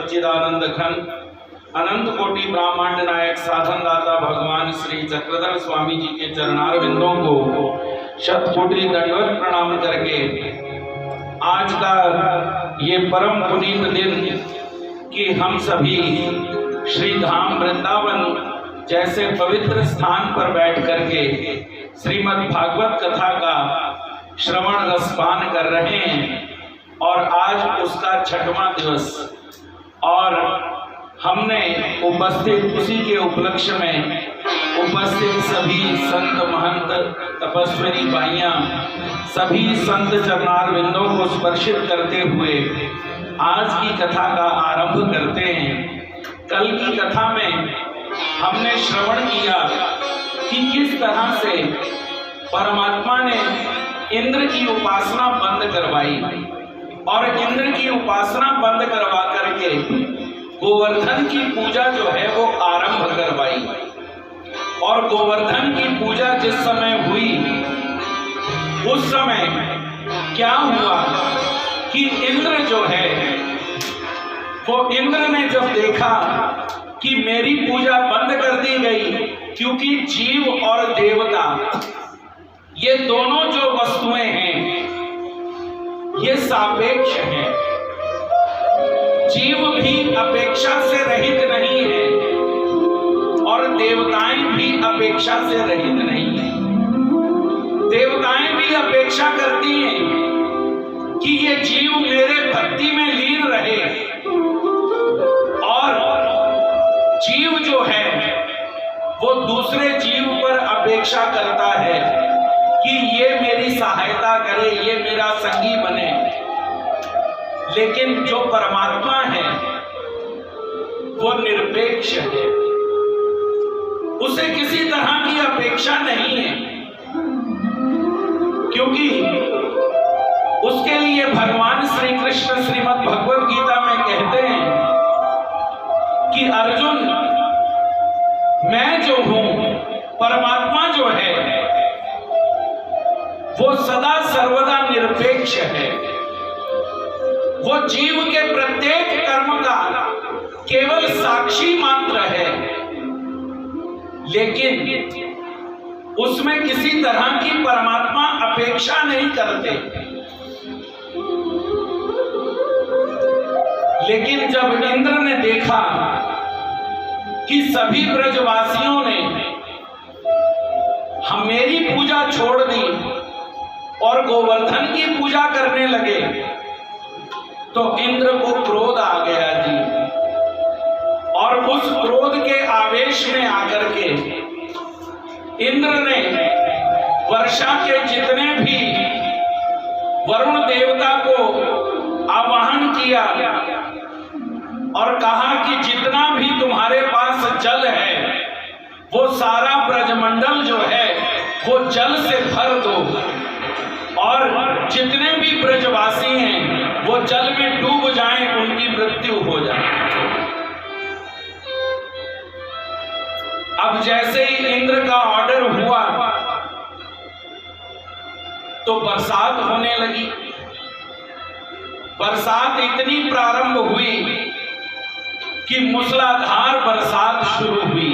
सच्चिदानंद घन अनंत कोटि ब्रह्मांड नायक साधन दाता भगवान श्री चक्रधर स्वामी जी के चरणार बिंदों को शतकोटि दंडवत प्रणाम करके आज का ये परम पुनीत दिन कि हम सभी श्री धाम वृंदावन जैसे पवित्र स्थान पर बैठ करके श्रीमद् भागवत कथा का श्रवण रसपान कर रहे हैं और आज उसका 6वां दिवस और हमने उपस्थित उसी के उपलक्ष्य में उपस्थित सभी संत महंत तपस्विनी भाइयां सभी संत चरणार बिंदों को स्पर्शित करते हुए आज की कथा का आरंभ करते हैं। कल की कथा में हमने श्रवण किया कि किस तरह से परमात्मा ने इंद्र की उपासना बंद करवाई और इंद्र की उपासना बंद करवा करके गोवर्धन की पूजा जो है वो आरंभ करवाई। और गोवर्धन की पूजा जिस समय हुई उस समय क्या हुआ कि इंद्र जो है वो इंद्र ने जब देखा कि मेरी पूजा बंद कर दी गई, क्योंकि जीव और देवता ये दोनों जो वस्तुएं हैं ये सापेक्ष हैं। जीव भी अपेक्षा से रहित नहीं है और देवताएं भी अपेक्षा से रहित नहीं है। देवताएं भी अपेक्षा करती हैं कि ये जीव मेरे भक्ति में लीन रहे और जीव जो है वो दूसरे जीव पर अपेक्षा करता है कि ये मेरी सहायता करे, ये मेरा संगी बने। लेकिन जो परमात्मा है वो निरपेक्ष है, उसे किसी तरह की अपेक्षा नहीं है, क्योंकि उसके लिए भगवान श्री कृष्ण श्रीमद् भगवद गीता में कहते हैं कि अर्जुन मैं जो हूं, परमात्मा जो है वो सदा सर्वदा निरपेक्ष है। वो जीव के प्रत्येक कर्म का केवल साक्षी मात्र है, लेकिन उसमें किसी तरह की परमात्मा अपेक्षा नहीं करते। लेकिन जब इंद्र ने देखा कि सभी ब्रजवासियों ने हम मेरी पूजा छोड़ दी और गोवर्धन की पूजा करने लगे, तो इंद्र को क्रोध आ गया जी। और उस क्रोध के आवेश में आकर के इंद्र ने वर्षा के जितने भी वरुण देवता को आवाहन किया और कहा कि जितना भी तुम्हारे पास जल है वो सारा ब्रजमंडल जो है वो जल से भर दो और जितने भी ब्रजवासी हैं वो जल में डूब जाएं, उनकी मृत्यु हो जाए। अब जैसे ही इंद्र का ऑर्डर हुआ तो बरसात होने लगी। बरसात इतनी प्रारंभ हुई कि मूसलाधार बरसात शुरू हुई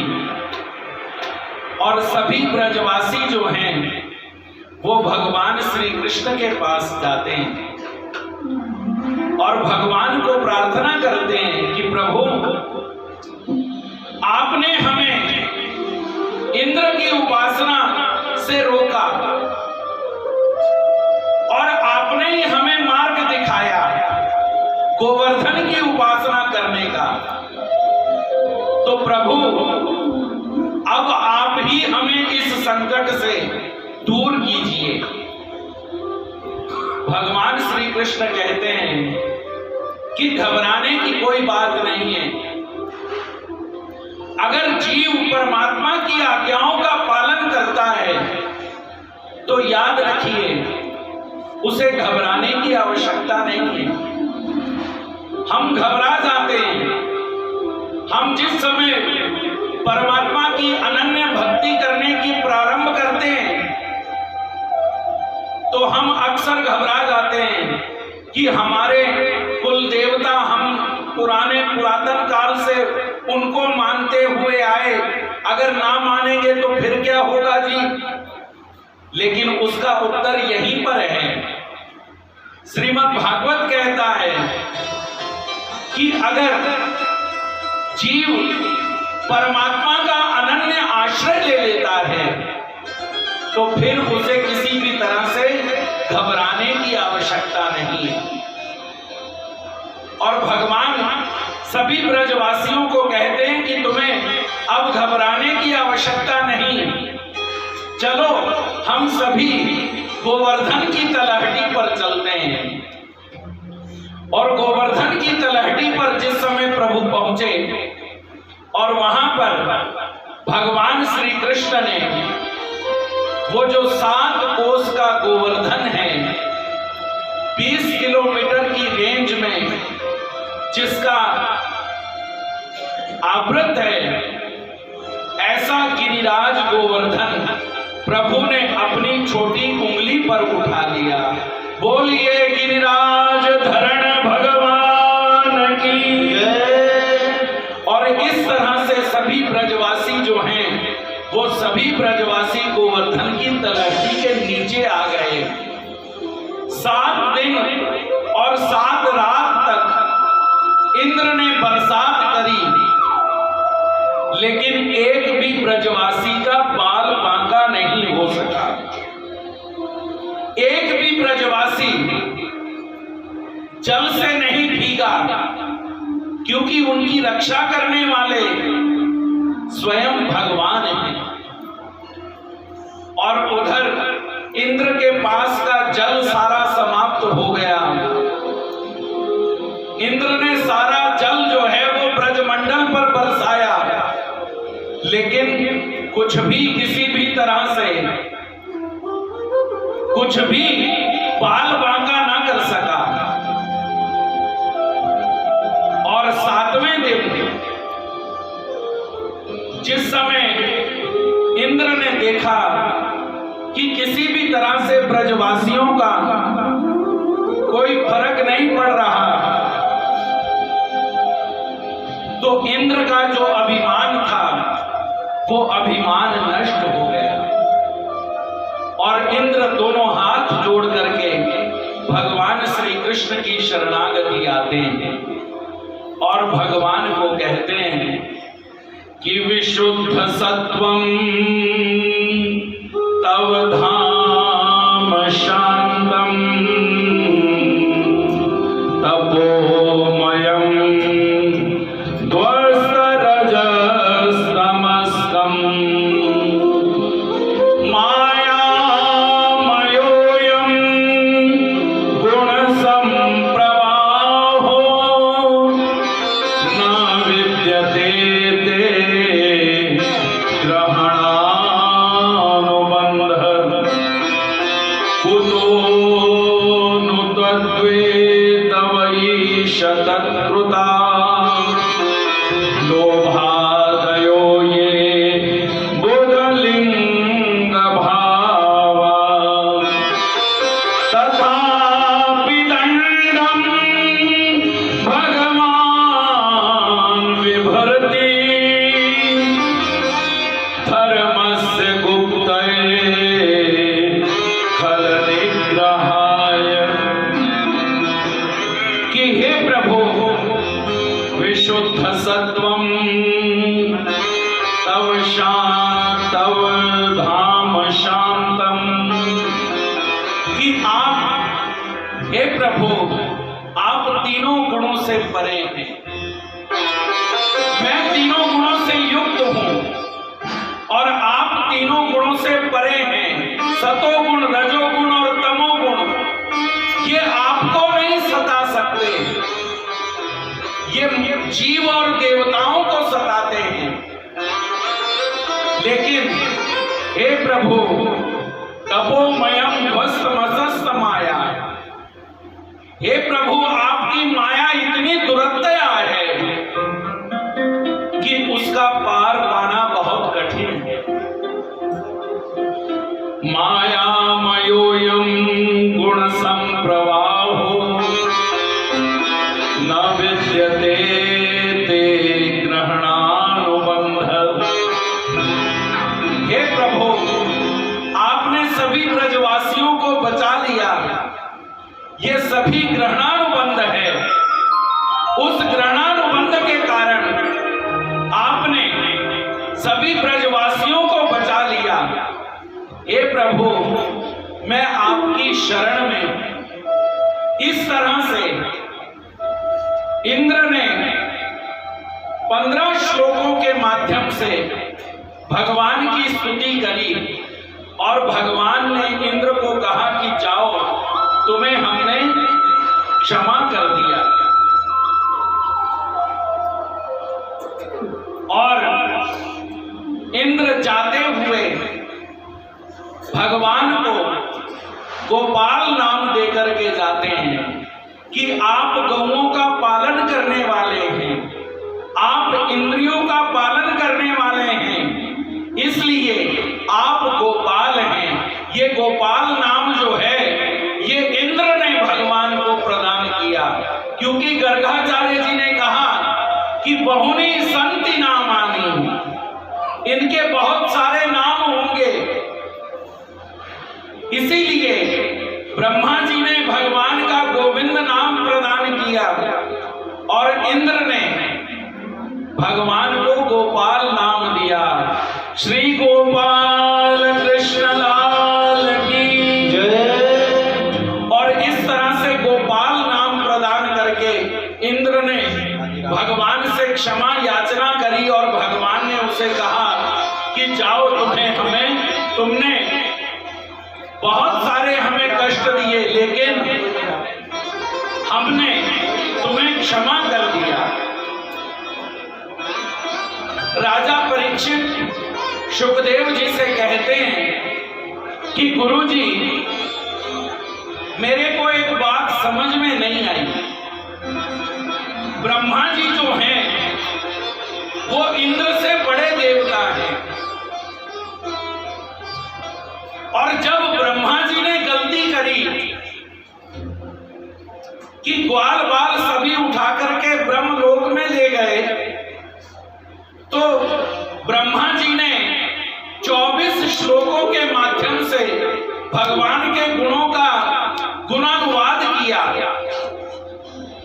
और सभी ब्रजवासी जो हैं वो भगवान श्री कृष्ण के पास जाते हैं और भगवान को प्रार्थना करते हैं कि प्रभु आपने हमें इंद्र की उपासना से रोका और आपने ही हमें मार्ग दिखाया गोवर्धन की उपासना करने का, तो प्रभु अब आप ही हमें इस संकट से दूर कीजिए। भगवान श्री कृष्ण कहते हैं कि घबराने की कोई बात नहीं है। अगर जीव परमात्मा की आज्ञाओं का पालन करता है तो याद रखिए उसे घबराने की आवश्यकता नहीं है। हम घबरा जाते हैं। हम जिस समय परमात्मा की अनन्य भक्ति करने की प्रारंभ करते हैं तो हम अक्सर घबरा जाते हैं कि हमारे कुल देवता हम पुरातन काल से उनको मानते हुए आए, अगर ना मानेंगे तो फिर क्या होगा जी? लेकिन उसका उत्तर यहीं पर है। श्रीमद् भागवत कहता है कि अगर जीव परमात्मा का अनन्य आश्रय ले लेता है तो फिर उसे किसी भी तरह से घबराने की आवश्यकता नहीं है। और भगवान सभी ब्रजवासियों को कहते हैं कि तुम्हें अब घबराने की आवश्यकता नहीं, चलो हम सभी गोवर्धन की तलहटी पर चलते हैं। और गोवर्धन की तलहटी पर जिस समय प्रभु पहुंचे और वहां पर भगवान श्री कृष्ण ने वो जो 7 कोस का गोवर्धन है, 20 किलोमीटर की रेंज में जिसका आवृत है, ऐसा गिरिराज गोवर्धन प्रभु ने अपनी छोटी उंगली पर उठा लिया। बोलिए गिरिराज धरण भगवान की जय। और इस तरह से सभी ब्रजवासी जो हैं वो सभी ब्रजवासी गोवर्धन की तलहटी के नीचे आ गए। 7 दिन और 7 रात तक इंद्र ने बरसात करी, लेकिन एक भी ब्रजवासी का बाल बांका नहीं हो सका। एक भी ब्रजवासी जल से नहीं भीगा, क्योंकि उनकी रक्षा करने वाले स्वयं भगवान हैं। और उधर इंद्र के पास का जल सारा समाप्त हो गया। इंद्र ने सारा जल जो है वो ब्रजमंडल पर बरसाया, लेकिन कुछ भी किसी भी तरह से कुछ भी बाल बांका ना कर सका। और 7वें दिन जिस समय इंद्र ने देखा कि किसी भी तरह से ब्रजवासियों का कोई फर्क नहीं पड़ रहा, तो इंद्र का जो अभिमान था वो अभिमान नष्ट हो गया। और इंद्र दोनों हाथ जोड़ करके भगवान श्री कृष्ण की शरणागति आते हैं और भगवान को कहते हैं कि विशुद्ध सत्वम तव धाम शांतम तपोमयम शतकृता लोभादयो ये बुधलिंग भावा तथापि दंडम भगवान विभर्ति धर्मस्य गुप्तये खल निग्रहाय। कि हे प्रभु, विशुद्ध सत्वम तव धाम शांतम, कि आप हे प्रभु आप तीनों गुणों से परे हैं, मैं तीनों गुणों से युक्त हूं और आप तीनों गुणों से परे हैं। सतोगुण, रजोगुण और तमोगुण ये आपको नहीं सता सकते, ये जीव और देवताओं को सताते हैं। लेकिन हे प्रभु, तपोमयम भस्मसस्त माया, हे प्रभु आपकी माया इतनी दुरत्या है कि उसका पार पाना बहुत कठिन है। मायामयोऽयं गुण संप्रवाहो ये सभी ग्रहणानुबंध है। उस ग्रहणानुबंध के कारण आपने सभी ब्रजवासियों को बचा लिया। हे प्रभु, मैं आपकी शरण में। इस तरह से इंद्र ने 15 श्लोकों के माध्यम से भगवान की स्तुति करी और भगवान ने इंद्र को कहा कि जाओ, तुम्हें हमने क्षमा कर दिया। और इंद्र जाते हुए भगवान को गोपाल नाम देकर के जाते हैं कि आप गौओं का पालन करने वाले हैं, आप इंद्रियों का पालन करने वाले हैं, इसलिए आप गोपाल हैं। ये गोपाल नाम जो है ये इंद्र ने भगवान को प्रदान किया, क्योंकि गर्गाचार्य जी ने कहा कि बहुनी संति नामानि, इनके बहुत सारे नाम होंगे। इसीलिए ब्रह्मा जी ने भगवान का गोविंद नाम प्रदान किया और इंद्र ने भगवान को गोपाल नाम दिया। श्री गोपाल कृष्ण लाल की जय। और इस तरह से गोपाल नाम प्रदान करके इंद्र ने भगवान से क्षमा याचना करी और भगवान ने उसे कहा कि जाओ, तुमने बहुत सारे हमें कष्ट दिए, लेकिन हमने तुम्हें क्षमा कर दिया। राजा परीक्षित शुकदेव जी से कहते हैं कि गुरुजी, मेरे को एक बात समझ में नहीं आई। ब्रह्मा जी जो हैं वो इंद्र से बड़े देवता हैं, और जब ब्रह्मा जी ने गलती करी कि ग्वाल बाल सभी उठा करके ब्रह्मलोक में ले गए, तो ब्रह्मा जी ने 24 श्लोकों के माध्यम से भगवान के गुणों का गुणानुवाद किया,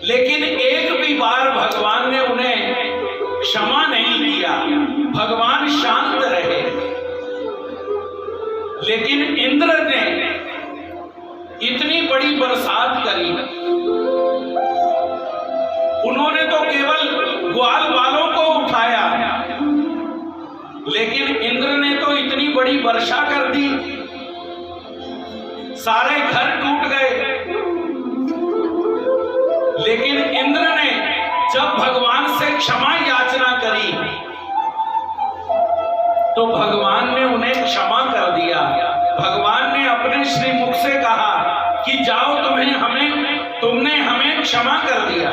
लेकिन एक भी बार भगवान ने उन्हें क्षमा नहीं किया। भगवान शांत रहे। लेकिन इंद्र ने इतनी बड़ी बरसात करी, उन्होंने तो केवल ग्वाल बालों को उठाया, लेकिन इंद्र ने तो इतनी बड़ी वर्षा कर दी, सारे घर टूट गए। लेकिन इंद्र ने जब भगवान से क्षमा याचना करी तो भगवान ने उन्हें क्षमा कर दिया। भगवान ने अपने श्री मुख से कहा कि जाओ, तुमने हमें क्षमा कर दिया।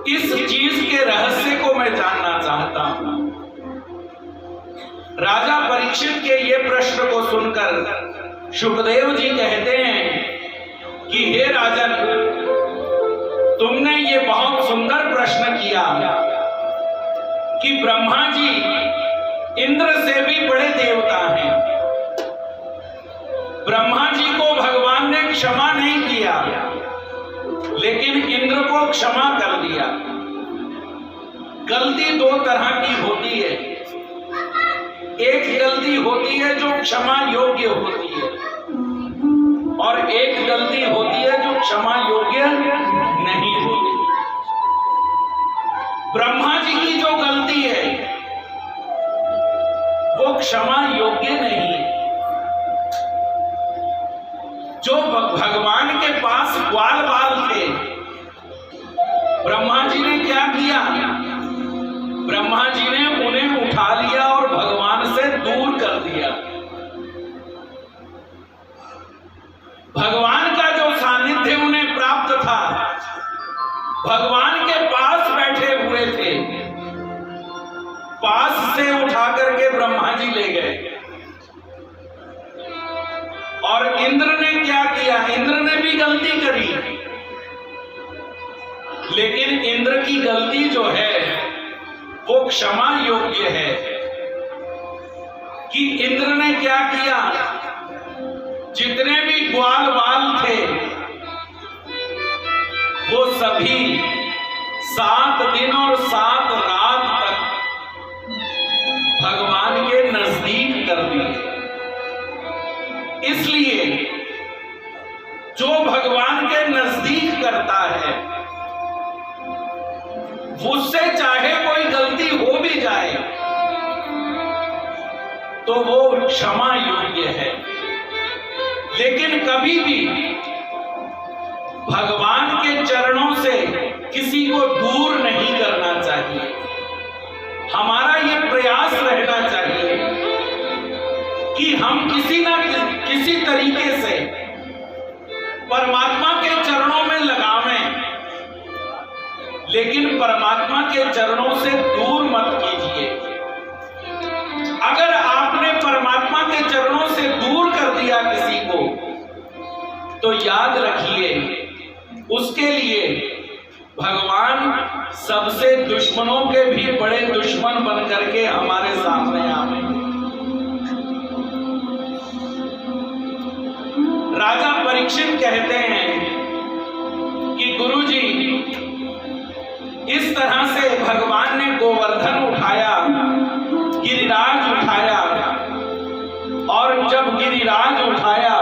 इस चीज के रहस्य को मैं जानना चाहता हूं। राजा परीक्षित के ये प्रश्न को सुनकर शुकदेव जी कहते हैं कि हे राजन, तुमने ये बहुत सुंदर प्रश्न किया कि ब्रह्मा जी इंद्र से भी बड़े देवता हैं। ब्रह्मा जी को भगवान ने क्षमा नहीं किया, लेकिन इंद्र को क्षमा कर दिया। गलती दो तरह की होती है। एक गलती होती है जो क्षमा योग्य होती है, और एक गलती होती है जो क्षमा योग्य नहीं होती। ब्रह्मा जी की जो गलती है वो क्षमा योग्य नहीं है। जो भगवान के पास ग्वाल बाल थे, ब्रह्मा जी ने क्या किया? ब्रह्मा जी ने उन्हें उठा लिया और भगवान से दूर कर दिया। भगवान का जो सानिध्य उन्हें प्राप्त था, भगवान के पास बैठे हुए थे, पास से उठा करके ब्रह्मा जी ले गए। और इंद्र ने क्या किया? इंद्र ने भी गलती करी, लेकिन इंद्र की गलती जो है वो क्षमा योग्य है। कि इंद्र ने क्या किया? जितने भी ग्वाल बाल थे वो सभी 7 दिन और 7 रात तक भगवान के नजदीक कर दिए। इसलिए जो भगवान के नजदीक करता है उससे चाहे कोई गलती हो भी जाए तो वो क्षमा योग्य है, लेकिन कभी भी भगवान के चरणों से किसी को दूर नहीं करना चाहिए। हमारा ये प्रयास रहना चाहिए कि हम किसी ना किसी तरीके से परमात्मा के चरणों में लगावें, लेकिन परमात्मा के चरणों से दूर मत कीजिए। अगर आपने परमात्मा के चरणों से दूर कर दिया किसी को तो याद रखिए उसके लिए भगवान सबसे दुश्मनों के भी बड़े दुश्मन बन करके हमारे सामने आएंगे। राजा परीक्षित कहते हैं कि गुरुजी, इस तरह से भगवान ने गोवर्धन उठाया, गिरिराज उठाया, और जब गिरिराज उठाया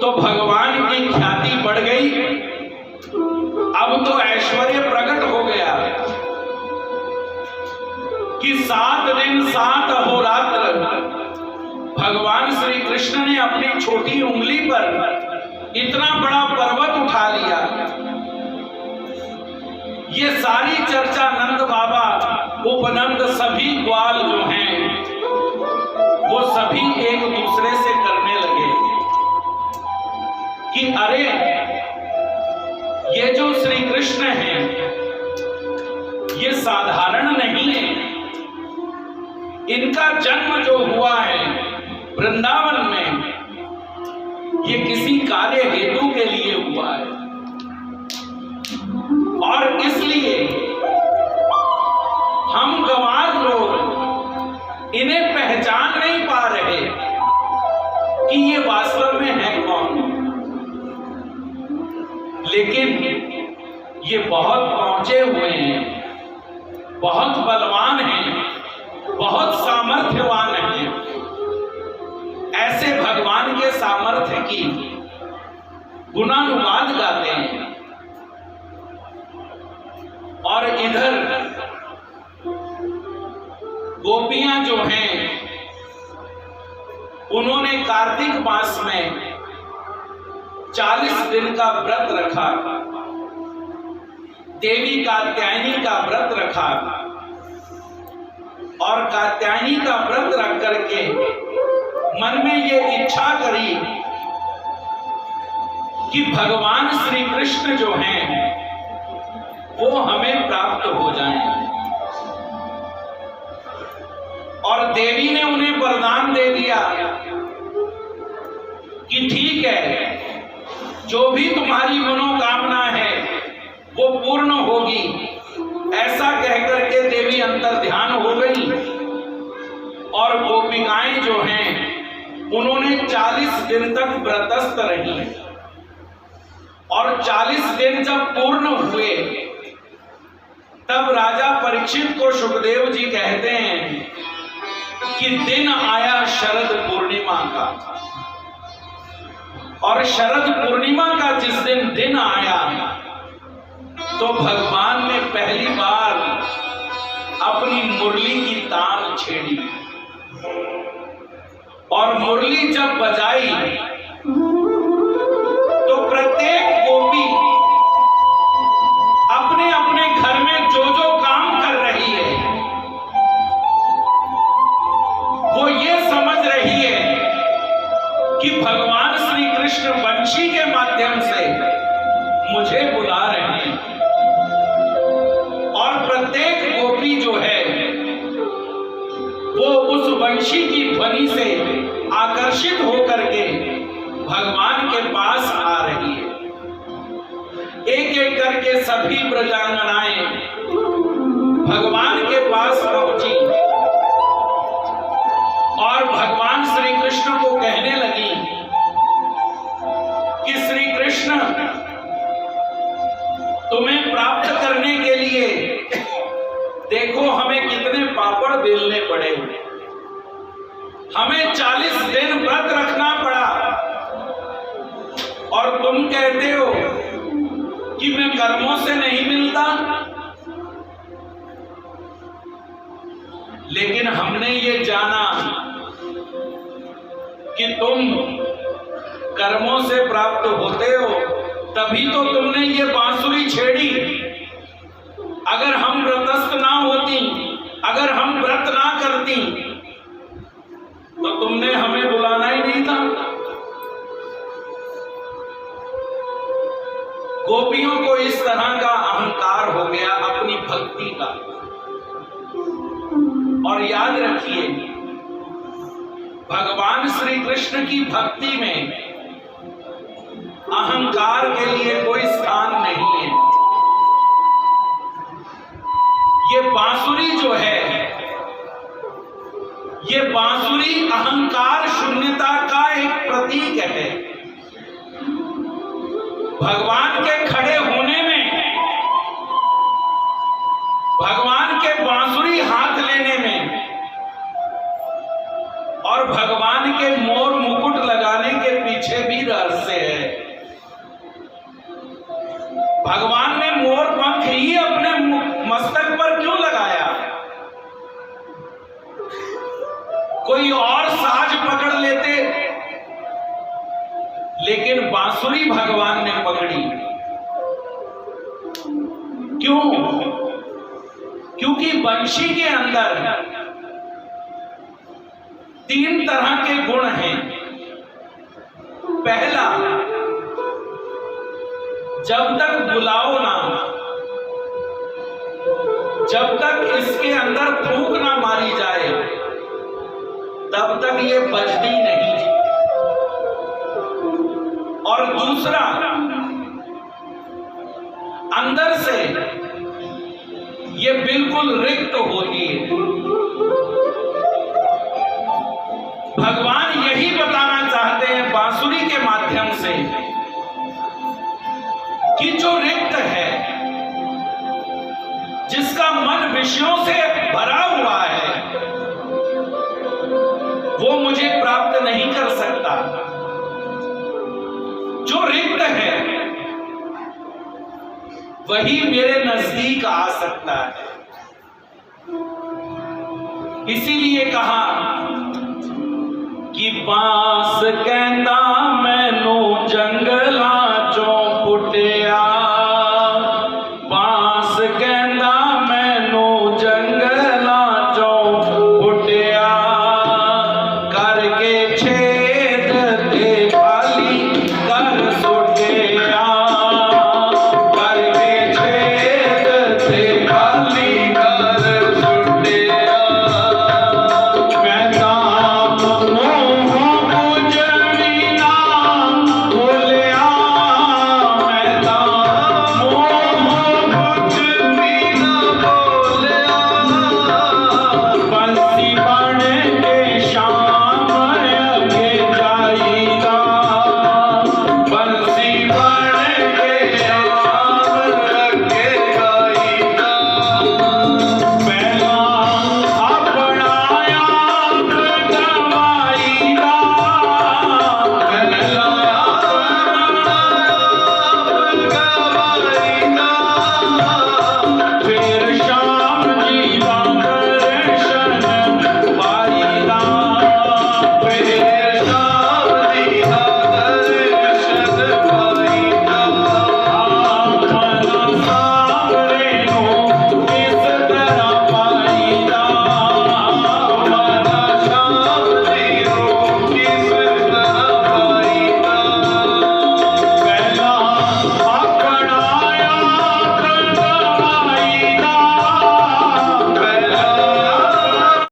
तो भगवान की ख्याति बढ़ गई। अब तो ऐश्वर्य प्रकट हो गया कि 7 दिन 7 अहोरात्र भगवान श्री कृष्ण ने अपनी छोटी उंगली पर इतना बड़ा पर्वत उठा लिया। ये सारी चर्चा नंद बाबा, उपनंद, सभी ग्वाल जो हैं वो सभी एक दूसरे से करने लगे कि अरे ये जो श्री कृष्ण हैं ये साधारण नहीं है, इनका जन्म जो हुआ है वृंदावन में ये किसी कार्य हेतु के लिए हुआ है, और इसलिए हम गंवार लोग इन्हें पहचान नहीं पा रहे कि ये वास्तव में है कौन। लेकिन ये बहुत पहुंचे हुए हैं, बहुत बलवान हैं, बहुत सामर्थ्यवान हैं। ऐसे भगवान के सामर्थ्य की गुणानुवाद गाते हैं। और इधर गोपियां जो हैं उन्होंने कार्तिक मास में 40 दिन का व्रत रखा, देवी कात्यायनी का व्रत रखा, और कात्यायनी का व्रत रख करके मन में ये इच्छा करी कि भगवान श्री कृष्ण जो हैं वो हमें प्राप्त हो जाएं। और देवी ने उन्हें वरदान दे दिया कि ठीक है, जो भी तुम्हारी मनोकामना है वो पूर्ण होगी। ऐसा कहकर के देवी अंतर ध्यान हो गई, और गोपिकाएं जो हैं उन्होंने 40 दिन तक व्रतस्थ रही, और 40 दिन जब पूर्ण हुए तब राजा परीक्षित को सुखदेव जी कहते हैं कि दिन आया शरद पूर्णिमा का, और शरद पूर्णिमा का जिस दिन आया तो भगवान ने पहली बार अपनी मुरली की तान छेड़ी, और मुरली जब बजाई तो प्रत्येक गोपी अपने अपने घर में जो जो काम कर रही है वो ये समझ रही है कि भगवान श्री कृष्ण वंशी के माध्यम से मुझे बुला रहे हैं। और प्रत्येक गोपी जो है वो उस वंशी की ध्वनि से आकर्षित होकर के भगवान के पास आ रही है। एक एक करके सभी ब्रजांगनाएं भगवान के पास पहुंची, और भगवान श्री कृष्ण को कहने लगी कि श्री कृष्ण, तुम्हें प्राप्त करने के लिए देखो हमें कितने पापड़ बेलने पड़े, हमें 40 दिन व्रत रखना पड़ा, और तुम कहते हो कि मैं कर्मों से नहीं मिलता। लेकिन हमने ये जाना कि तुम कर्मों से प्राप्त होते हो, तभी तो तुमने ये बांसुरी छेड़ी। अगर हम व्रतस्थ ना होती, अगर हम व्रत ना करती, तो तुमने हमें बुलाना ही नहीं था। गोपियों को इस तरह का अहंकार हो गया अपनी भक्ति का। और याद रखिए, भगवान श्री कृष्ण की भक्ति में अहंकार के लिए कोई स्थान नहीं है। ये बांसुरी जो है, ये बांसुरी अहंकार शून्यता का एक प्रतीक है। भगवान के खड़े होने में, भगवान के बांसुरी हाथ लेने में, और भगवान के मोर मुकुट लगाने के पीछे भी रहस्य है। भगवान ने मोर पंख ही अपने मस्तक पर क्यों लगाया? कोई और साज पकड़ लेते, लेकिन बांसुरी भगवान ने पकड़ी। क्यों? क्योंकि बंशी के अंदर 3 तरह के गुण हैं। पहला, जब तक बुलाओ ना, जब तक इसके अंदर फूंक ना मारी जाए, तब तक ये बजती नहीं। और दूसरा, अंदर से ये बिल्कुल रिक्त होती है। भगवान यही बताना चाहते हैं बांसुरी के माध्यम से कि जो रिक्त है, जिसका मन विषयों से भरा हुआ है, वो मुझे प्राप्त नहीं कर सकता। जो रिक्त है वही मेरे नजदीक आ सकता है। इसीलिए कहा कि बांस कहता